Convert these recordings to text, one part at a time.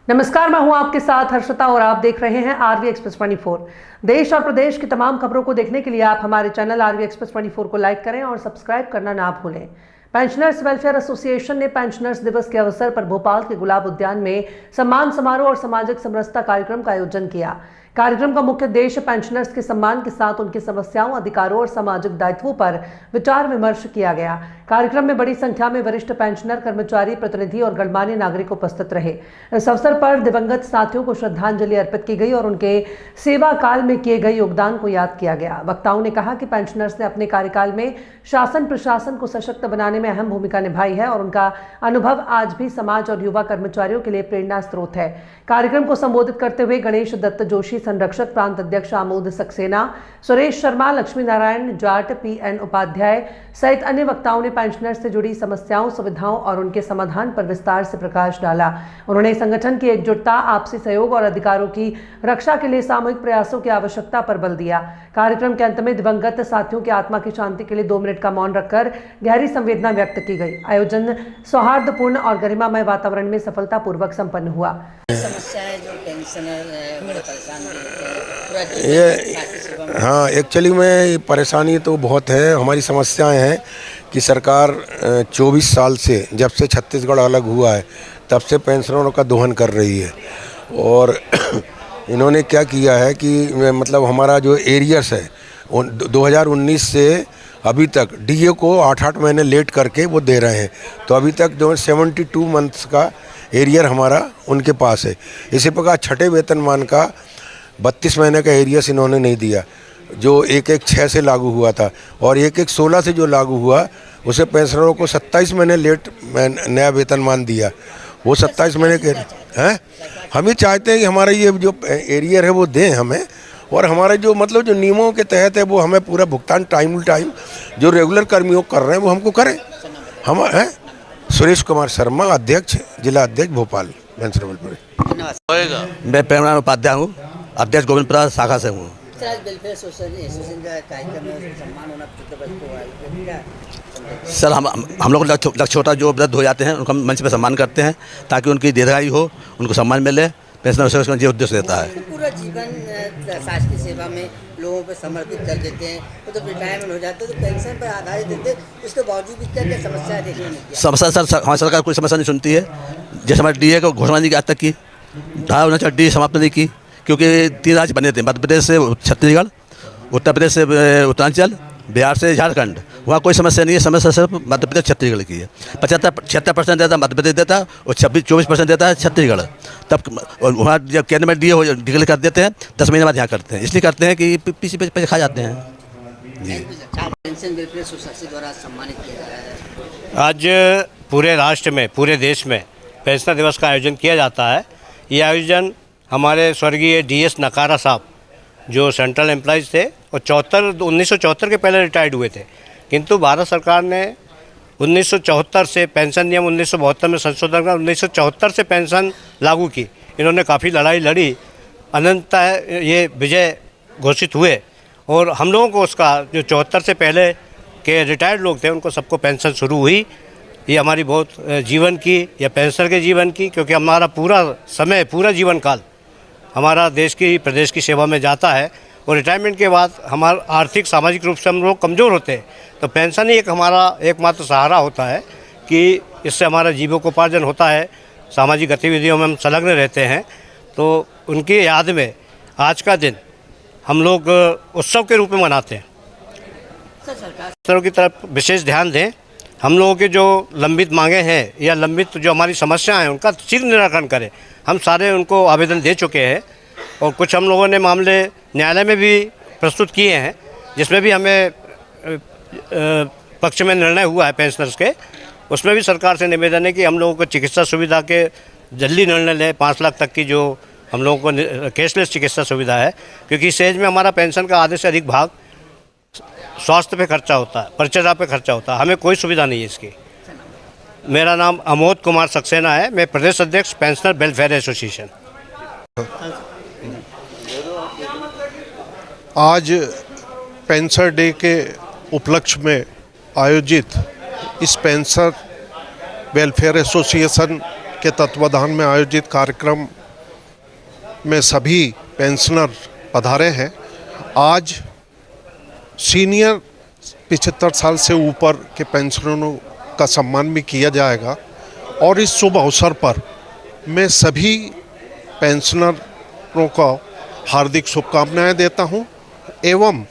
नमस्कार, मैं हूं आपके साथ हर्षिता और आप देख रहे हैं आरवी एक्सप्रेस 24। देश और प्रदेश की तमाम खबरों को देखने के लिए आप हमारे चैनल आरवी एक्सप्रेस 24 को लाइक करें और सब्सक्राइब करना ना भूलें। पेंशनर्स वेलफेयर एसोसिएशन ने पेंशनर्स दिवस के अवसर पर भोपाल के गुलाब उद्यान में सम्मान समारोह और सामाजिक समरसता कार्यक्रम का आयोजन किया। कार्यक्रम का मुख्य उद्देश्य पेंशनर्स के सम्मान के साथ उनकी समस्याओं, अधिकारों और सामाजिक दायित्वों पर विचार विमर्श किया गया। कार्यक्रम में बड़ी संख्या में वरिष्ठ पेंशनर, कर्मचारी, प्रतिनिधि और गणमान्य नागरिक उपस्थित रहे। इस अवसर पर दिवंगत साथियों को श्रद्धांजलि अर्पित की गई और उनके सेवा काल में किए गए योगदान को याद किया गया। वक्ताओं ने कहा कि पेंशनर्स ने अपने कार्यकाल में शासन प्रशासन को सशक्त बनाने में अहम भूमिका निभाई है और उनका अनुभव आज भी समाज और युवा कर्मचारियों के लिए प्रेरणा स्रोत है। कार्यक्रम को संबोधित करते हुए गणेश दत्त जोशी, संरक्षक प्रांत अध्यक्ष आमोद सक्सेना, सुरेश शर्मा, लक्ष्मी नारायण जाट, PN उपाध्याय सहित अन्य वक्ताओं ने पेंशनर्स से जुड़ी समस्याओं, सुविधाओं और उनके समाधान पर विस्तार से प्रकाश डाला। उन्होंने संगठन की एकजुटता, आपसी सहयोग और अधिकारों की रक्षा के लिए सामूहिक प्रयासों की आवश्यकता पर बल दिया। कार्यक्रम के अंत में दिवंगत साथियों की आत्मा की शांति के लिए 2 मिनट का मौन रखकर गहरी संवेदना व्यक्त की गई। आयोजन सौहार्दपूर्ण और गरिमामय वातावरण में सफलतापूर्वक संपन्न हुआ। समस्याएं जो पेंशनर बड़े परेशान हाँ, एक्चुअली में परेशानी तो बहुत है। हमारी समस्याएं हैं कि सरकार 24 साल से, जब से छत्तीसगढ़ अलग हुआ है, तब से पेंशनरों का दोहन कर रही है। और इन्होंने क्या किया है कि मतलब हमारा जो एरियर्स है 2019 से अभी तक DA को 8-8 महीने लेट करके वो दे रहे हैं। तो अभी तक जो 72 मंथ्स का एरियर हमारा उनके पास है। इसी प्रकार छठे वेतनमान का 32 महीने का एरियर्स इन्होंने नहीं दिया, जो 1-1-6 से लागू हुआ था, और 1-1-16 से जो लागू हुआ उसे पेंशनरों को 27 महीने लेट नया वेतनमान दिया। वो 27 महीने के हैं। हम ही चाहते हैं कि हमारा ये जो एरियर है वो दें हमें, और हमारे जो मतलब जो नियमों के तहत है वो हमें पूरा भुगतान टाइम टू टाइम जो रेगुलर कर्मियों कर रहे हैं वो हमको करें। हम हैं सुरेश कुमार शर्मा, अध्यक्ष, जिला अध्यक्ष भोपाल पेंशन वेलफेयर। मैं प्रेमराम उपाध्याय हूँ, अध्यक्ष गोविंदपुरा शाखा से हूँ। सर हम लोग लक्ष्य होता है जो वृद्ध हो जाते हैं उनका मंच पे सम्मान करते हैं ताकि उनकी दीर्घायु हो, उनको सम्मान मिले। पेंशन ये उद्देश्य देता है। पूरा जीवन समाज की सेवा में लोगों पे समर्पित कर देते हैं, तो रिटायरमेंट हो जाते हैं तो पेंशन पर आधारित देते हैं। उसके बावजूद भी क्या क्या समस्या देखने में समस्या सर हमारी सरकार कोई समस्या नहीं सुनती है। जैसे हमारे DA को घोषणा नहीं की आज तक की, 18 DA समाप्त नहीं की, क्योंकि 3 राज्य बने थे, मध्य प्रदेश से छत्तीसगढ़, उत्तर प्रदेश से उत्तरांचल, बिहार से झारखंड। वहाँ कोई समस्या नहीं है। समस्या सिर्फ मध्य प्रदेश छत्तीसगढ़ की है। 76% देता मध्य प्रदेश देता और 24% देता है छत्तीसगढ़। तब वहाँ जब केंद्र में DA हो डिक्लेयर कर देते हैं, 10 महीने बाद यहाँ करते हैं। इसलिए करते हैं कि पीछे पैसे खा जाते हैं। जी, पेंशन वेलफेयर सोसाइटी द्वारा सम्मानित किया जा रहा है। आज पूरे राष्ट्र में, पूरे देश में पेंशनर दिवस का आयोजन किया जाता है। ये आयोजन हमारे स्वर्गीय DS नकारा साहब जो सेंट्रल एम्प्लॉइज थे और 1974 के पहले रिटायर्ड हुए थे, किंतु भारत सरकार ने 1974 से पेंशन नियम 1972 में संशोधन कर 1974 से पेंशन लागू की। इन्होंने काफ़ी लड़ाई लड़ी, अनंततः ये विजय घोषित हुए और हम लोगों को उसका जो 74 से पहले के रिटायर्ड लोग थे उनको सबको पेंशन शुरू हुई। ये हमारी बहुत जीवन की या पेंशनर के जीवन की, क्योंकि हमारा पूरा समय, पूरा जीवन काल हमारा देश की, प्रदेश की सेवा में जाता है और रिटायरमेंट के बाद हमारा आर्थिक सामाजिक रूप से हम लोग कमज़ोर होते हैं, तो पेंशन ही एक हमारा एकमात्र सहारा होता है कि इससे हमारा जीविकोपार्जन होता है, सामाजिक गतिविधियों में हम संलग्न रहते हैं। तो उनकी याद में आज का दिन हम लोग उत्सव के रूप में मनाते हैं। सरकार की तरफ विशेष ध्यान दें। हम लोगों के जो लंबित मांगे हैं या लंबित जो हमारी समस्याएं हैं उनका शीघ्र निराकरण करें। हम सारे उनको आवेदन दे चुके हैं और कुछ हम लोगों ने मामले न्यायालय में भी प्रस्तुत किए हैं, जिसमें भी हमें पक्ष में निर्णय हुआ है पेंशनर्स के। उसमें भी सरकार से निवेदन है कि हम लोगों को चिकित्सा सुविधा के जल्दी निर्णय लें। 5 लाख तक की जो हम लोगों को कैशलेस चिकित्सा सुविधा है, क्योंकि इस एज में हमारा पेंशन का आधे से अधिक भाग स्वास्थ्य पे खर्चा होता है, परिचर्या पे खर्चा होता है। हमें कोई सुविधा नहीं है इसकी। मेरा नाम आमोद कुमार सक्सेना है, मैं प्रदेश अध्यक्ष पेंशनर वेलफेयर एसोसिएशन। आज पेंशनर डे के उपलक्ष्य में आयोजित इस पेंशनर वेलफेयर एसोसिएशन के तत्वाधान में आयोजित कार्यक्रम में सभी पेंशनर पधारे हैं। आज सीनियर 75 साल से ऊपर के पेंशनरों का सम्मान भी किया जाएगा और इस शुभ अवसर पर मैं सभी पेंशनरों को हार्दिक शुभकामनाएं देता हूं एवं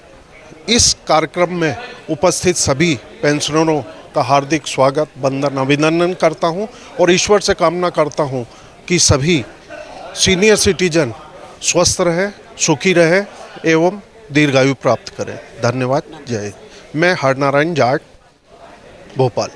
इस कार्यक्रम में उपस्थित सभी पेंशनरों का हार्दिक स्वागत, वंदन, अभिनंदन करता हूं और ईश्वर से कामना करता हूं कि सभी सीनियर सिटीजन स्वस्थ रहे, सुखी रहे एवं दीर्घायु प्राप्त करें। धन्यवाद। जय हिंद। मैं हरनारायण जाट, भोपाल।